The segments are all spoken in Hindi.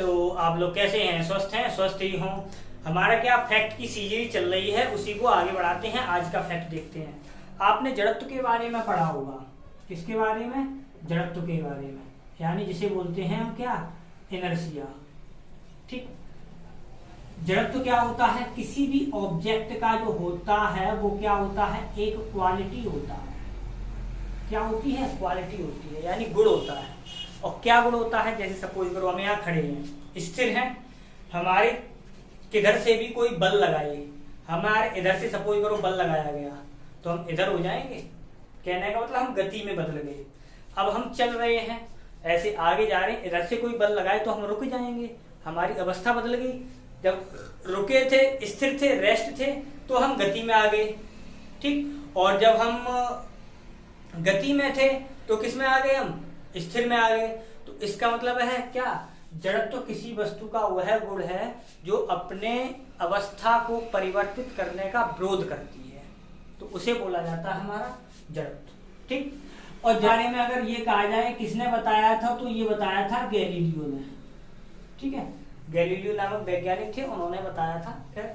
हेलो, आप लोग कैसे हैं? स्वस्थ हैं? स्वस्थ ही हों। हमारा क्या फैक्ट की सीरीज चल रही है, उसी को आगे बढ़ाते हैं। आज का फैक्ट देखते हैं। आपने जड़त्व के बारे में पढ़ा होगा। किसके बारे में? जड़त्व के बारे में, यानी जिसे बोलते हैं हम क्या, इनर्शिया। ठीक। जड़त्व क्या होता है? किसी भी ऑब्जेक्ट का जो होता है वो क्या होता है, एक क्वालिटी होता है। क्या होती है? क्वालिटी होती है, यानी गुण होता है। और क्या गुण होता है? जैसे सपोज करो हम यहाँ खड़े हैं, स्थिर हैं, हमारे किधर से भी कोई बल लगाइए, हमारे इधर से सपोज करो बल लगाया गया तो हम इधर हो जाएंगे। कहने का मतलब हम गति में बदल गए। अब हम चल रहे हैं, ऐसे आगे जा रहे हैं, इधर से कोई बल लगाए तो हम रुक जाएंगे, हमारी अवस्था बदल गई। जब रुके थे, स्थिर थे, रेस्ट थे, तो हम गति में आ गए। ठीक। और जब हम गति में थे तो किस में आ गए? हम स्थिर में आ गए। तो इसका मतलब है क्या, जड़त्व तो किसी वस्तु का वह गुण है जो अपने अवस्था को परिवर्तित करने का विरोध करती है, तो उसे बोला जाता है हमारा जड़त्व। ठीक। और जाने में अगर ये कहा जाए किसने बताया था, तो ये बताया था गैलीलियो ने। ठीक है, गैलीलियो नामक वैज्ञानिक थे, उन्होंने बताया था। फिर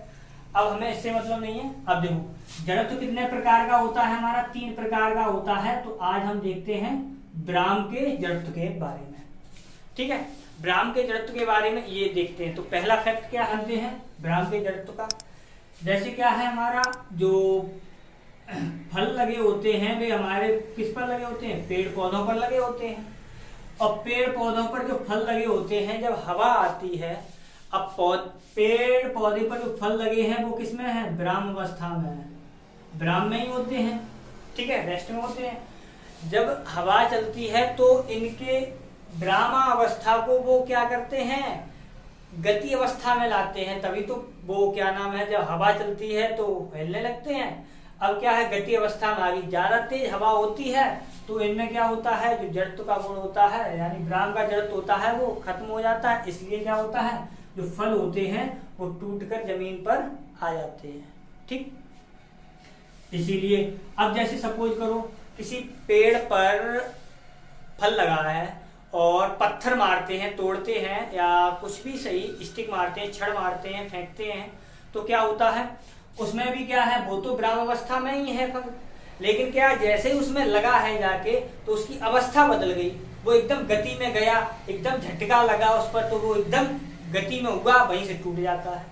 अब हमें इससे मतलब नहीं है। अब देखो जड़त्व कितने प्रकार का होता है, हमारा 3 प्रकार का होता है। तो आज हम देखते हैं ब्राह्म के जड़त्व के बारे में। ठीक है, ब्राह्म के जड़त्व के बारे में ये देखते हैं। तो पहला फैक्ट क्या जानते हैं ब्राह्म के जड़त्व का? जैसे क्या है, हमारा जो फल लगे होते हैं वे हमारे किस पर लगे होते हैं? पेड़ पौधों पर लगे होते हैं। और पेड़ पौधों पर जो फल लगे होते हैं, जब हवा आती है, अब पेड़ पौधे पर जो फल लगे हैं वो किस में है? ब्राह्म अवस्था में है, ब्राह्म में ही होते हैं। ठीक है, रेस्ट में होते हैं। जब हवा चलती है तो इनके ब्राह्म अवस्था को वो क्या करते हैं, गति अवस्था में लाते हैं। तभी तो वो क्या नाम है, जब हवा चलती है तो फैलने लगते हैं। अब क्या है, गति अवस्था में आ गई, ज्यादा तेज हवा होती है तो इनमें क्या होता है, जो जड़त्व का गुण होता है, यानी ब्राह्म का जड़त्व होता है, वो खत्म हो जाता है। इसलिए क्या होता है, जो फल होते हैं वो टूटकर जमीन पर आ जाते हैं। ठीक। इसीलिए अब जैसे सपोज करो किसी पेड़ पर फल लगा है और पत्थर मारते हैं, तोड़ते हैं, या कुछ भी सही, स्टिक मारते हैं, छड़ मारते हैं, फेंकते हैं, तो क्या होता है, उसमें भी क्या है, वो तो ब्राह्म अवस्था में ही है फल। लेकिन क्या, जैसे ही उसमें लगा है जाके तो उसकी अवस्था बदल गई, वो एकदम गति में गया, एकदम झटका लगा उस पर, तो वो एकदम गति में हुआ, वहीं से टूट जाता है।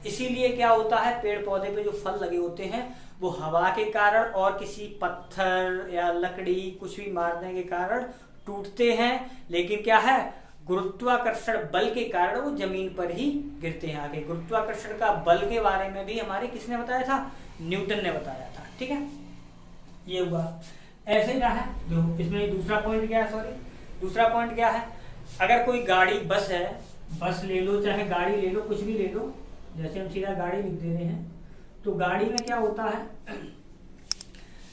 इसीलिए क्या होता है, पेड़ पौधे पे जो फल लगे होते हैं वो हवा के कारण और किसी पत्थर या लकड़ी कुछ भी मारने के कारण टूटते हैं। लेकिन क्या है, गुरुत्वाकर्षण बल के कारण वो जमीन पर ही गिरते हैं। आगे गुरुत्वाकर्षण का बल के बारे में भी हमारे किसने बताया था? न्यूटन ने बताया था। ठीक है, ये हुआ। ऐसे क्या है, जो इसमें दूसरा पॉइंट क्या है, सॉरी, दूसरा पॉइंट क्या है, अगर कोई गाड़ी, बस है, बस ले लो, चाहे गाड़ी ले लो, कुछ भी ले लो, जैसे हम सीधा गाड़ी लिख दे रहे हैं, तो गाड़ी में क्या होता है,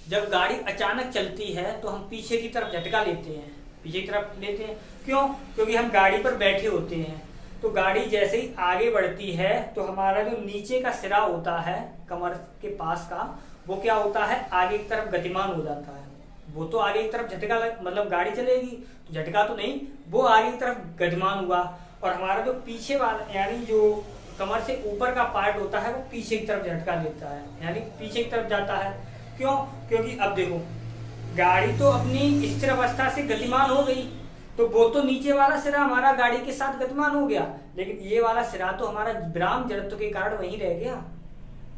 जब गाड़ी अचानक चलती है तो हम पीछे की तरफ झटका लेते हैं, पीछे की तरफ लेते हैं। क्यों? क्योंकि हम गाड़ी पर बैठे होते हैं। तो गाड़ी जैसे ही आगे बढ़ती है तो हमारा जो नीचे का सिरा होता है कमर के पास का, वो क्या होता है, आगे की तरफ गतिमान हो जाता है। वो तो आगे की तरफ झटका मतलब गाड़ी चलेगी तो झटका तो नहीं, वो आगे की तरफ गतिमान हुआ, और हमारा जो पीछे वाला, यानी जो कमर से ऊपर का पार्ट होता है, वो पीछे की तरफ झटका लेता है, यानी पीछे की तरफ जाता है। क्यों? क्योंकि अब देखो, गाड़ी तो अपनी स्थिर अवस्था से गतिमान हो गई, तो वो तो नीचे वाला सिरा हमारा गाड़ी के साथ गतिमान हो गया, लेकिन ये वाला सिरा तो हमारा ब्राह्म जड़त्व के कारण वहीं रह गया।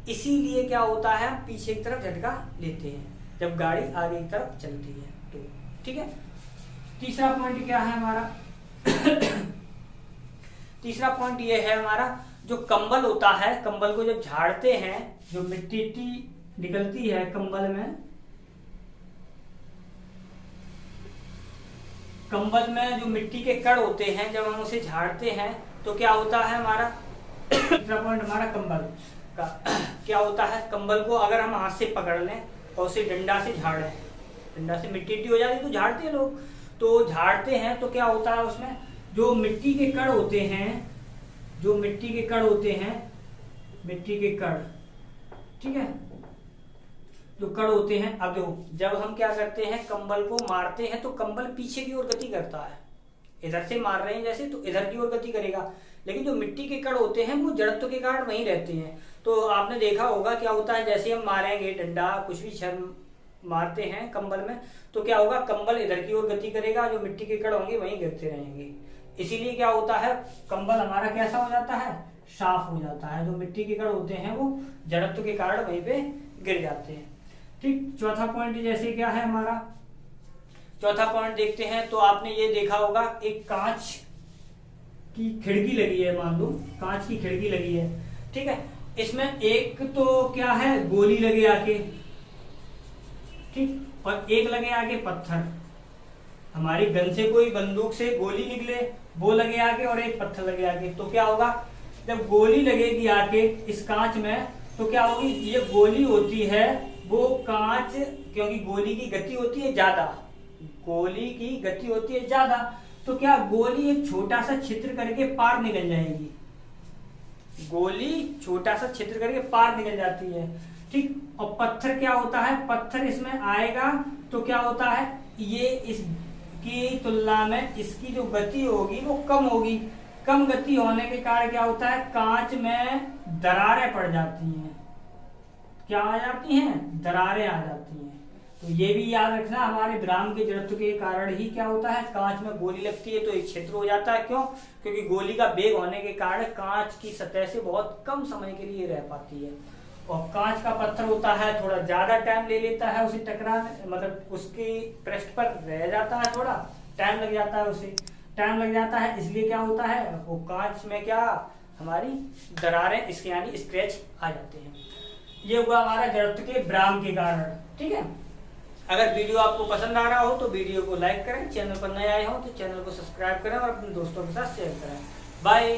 इसीलिए क्या होता है, पीछे की तरफ झटका लेते हैं जब गाड़ी आगे की तरफ चलती है। तो ठीक है, तीसरा पॉइंट क्या है हमारा तीसरा पॉइंट ये है हमारा, जो कंबल होता है, कंबल को जब झाड़ते हैं, जो मिट्टी निकलती है कंबल में, कंबल में जो मिट्टी के कण होते हैं, जब हम उसे झाड़ते हैं तो क्या होता है हमारा तीसरा पॉइंट हमारा कंबल का क्या होता है, कंबल को अगर हम हाथ से पकड़ लें और उसे डंडा से झाड़ें, डंडा से मिट्टी हो जाती है तो झाड़ते हैं लोग, तो झाड़ते हैं तो क्या होता है, उसमें जो मिट्टी के कण होते हैं, जो मिट्टी के कण होते हैं, मिट्टी के कण, ठीक है, जो कण होते हैं। अब देखो, जब हम क्या करते हैं, कंबल को मारते हैं तो कंबल पीछे की ओर गति करता है, इधर से मार रहे हैं जैसे, तो इधर की ओर गति करेगा। लेकिन जो मिट्टी के कण होते हैं वो जड़त्व के कारण वहीं रहते हैं। तो आपने देखा होगा क्या होता है, जैसे हम मारेंगे डंडा, कुछ भी छर मारते हैं कंबल में, तो क्या होगा, कंबल इधर की ओर गति करेगा, जो मिट्टी के कण होंगे वहीं गिरते रहेंगे। इसीलिए क्या होता है, कंबल हमारा कैसा हो जाता है, साफ हो जाता है। जो मिट्टी के कण होते हैं वो जड़त्व के कारण वहीं पे गिर जाते हैं। ठीक, चौथा पॉइंट जैसे क्या है हमारा, चौथा पॉइंट देखते हैं। तो आपने ये देखा होगा, एक कांच की खिड़की लगी है, मान लो कांच की खिड़की लगी है, ठीक है। इसमें एक तो क्या है, गोली लगे आके, ठीक, और एक लगे आगे पत्थर। हमारी गन से कोई बंदूक से गोली निकले, वो लगे आगे, और एक पत्थर लगे आगे। तो क्या होगा, जब गोली लगेगी आके इस कांच में, तो क्या होगी, ये गोली होती है वो कांच, क्योंकि गोली की गति होती है ज्यादा, गोली की गति होती है ज्यादा, तो क्या गोली एक छोटा सा छिद्र करके पार निकल जाएगी। गोली छोटा सा छिद्र करके पार निकल जाती है, ठीक। और पत्थर क्या होता है, पत्थर इसमें आएगा तो क्या होता है, ये इसकी तुलना में इसकी जो गति होगी वो कम होगी। कम गति होने के कारण क्या होता है, कांच में दरारें पड़ जाती हैं। क्या आ जाती हैं, दरारें आ जाती हैं। तो ये भी याद रखना, हमारे विराम के जड़त्व के कारण ही क्या होता है, कांच में गोली लगती है तो एक छिद्र हो जाता है। क्यों, क्योंकि गोली का वेग होने के कारण कांच की सतह से बहुत कम समय के लिए रह पाती है। और कांच का पत्थर होता है, थोड़ा ज्यादा टाइम ले लेता है उसे टकराने, मतलब उसके पृष्ठ पर रह जाता है, थोड़ा टाइम लग जाता है, उसे टाइम लग जाता है। इसलिए क्या होता है, वो कांच में क्या हमारी दरारें, इसके यानी स्क्रैच आ जाते हैं। ये हुआ हमारा जड़त्व के विराम के कारण, ठीक है। अगर वीडियो आपको पसंद आ रहा हो तो वीडियो को लाइक करें, चैनल पर नए आए हो तो चैनल को सब्सक्राइब करें और अपने दोस्तों के साथ शेयर करें। बाय।